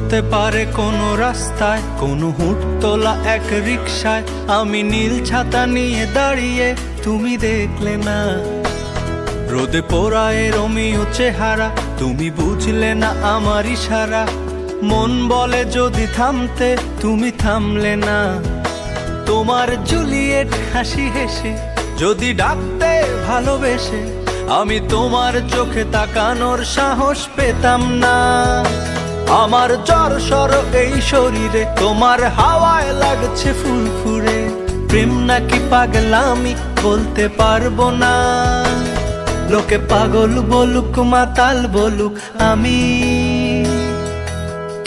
হতে পারে কোনো রাস্তায়, কোনো হুটতোলা এক রিকশায় আমি নীল ছাতা নিয়ে দাঁড়িয়ে, তুমি দেখলে না। রোদে পোড়ায় রোমিও চেহারা, তুমি বুঝলে না আমার ইশারা। মন বলে যদি থামতে, তুমি থামলে না। তোমার জুলিয়েট হাসি হেসে যদি ডাকতে ভালোবেসে, আমি তোমার চোখে তাকানোর সাহস পেতাম না। আমার জ্বর সর এই শরীরে, তোমার হাওয়ায় লাগছে ফুরফুরে। প্রেম নাকি পাগলামি বলতে পারবো না। লোকে পাগল বলুক মাতাল বলুক, আমি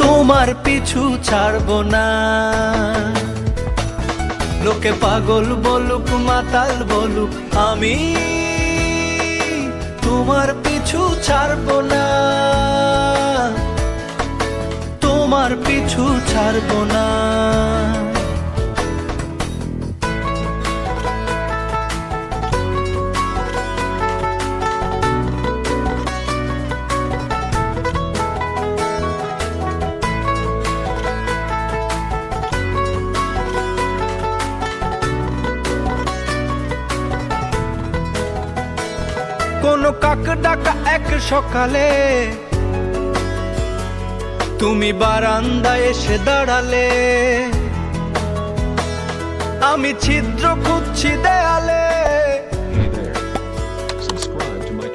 তোমার পিছু ছাড়বো না। লোকে পাগল বলুক মাতাল বলুক, আমি তোমার পিছু ছাড়বো না। তোমার পিছু ছাড়বো না। কোন কাক ডাকা এক সকালে তুমি বারান্দায় এসে দাঁড়ালে। আমি ছিদ্র খুঁজছি দেয়ালে,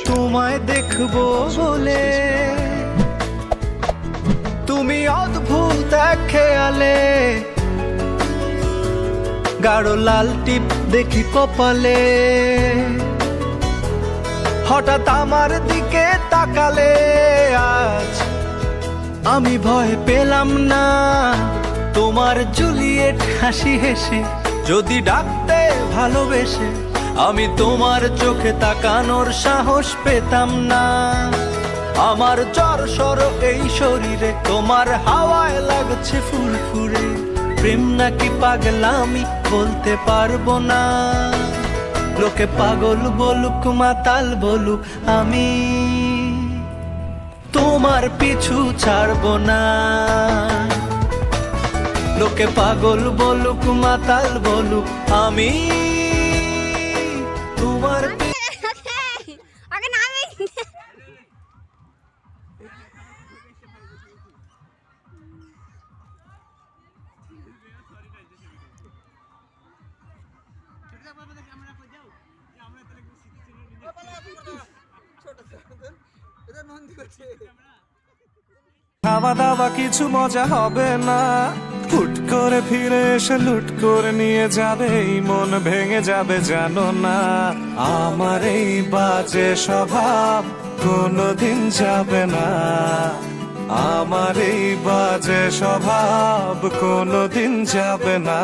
তোমায় দেখবো বলে। তুমি অদ্ভুত এক খেয়ালে, গাঢ় লাল টিপ দেখি কপালে। হঠাৎ আমার দিকে তাকালে, আজ আমি ভয় পেলাম না। তোমার জুলিয়েট হাসি হেসে যদি ডাকতে ভালোবেসে, আমি তোমার চোখে তাকানোর সাহস পেতাম না। আমার জ্বর সর এই শরীরে, তোমার হাওয়ায় লাগছে ফুরফুরে। প্রেম নাকি পাগলামি বলতে পারবো না। লোকে পাগল বলুক মাতাল বলুক, আমি তোমার পিছু ছাড়বো না। লোকে পাগল বলুক মাতাল বলুক, আমি তোমার খাওয়া দাওয়া কিছু মজা হবে না। হুট করে ফিরে এসে লুট করে নিয়ে যাবে, এই মন ভেঙে যাবে জানো না। আমার এই বাজে স্বভাব কোনোদিন যাবে না। আমার এই বাজে স্বভাব কোনোদিন যাবে না।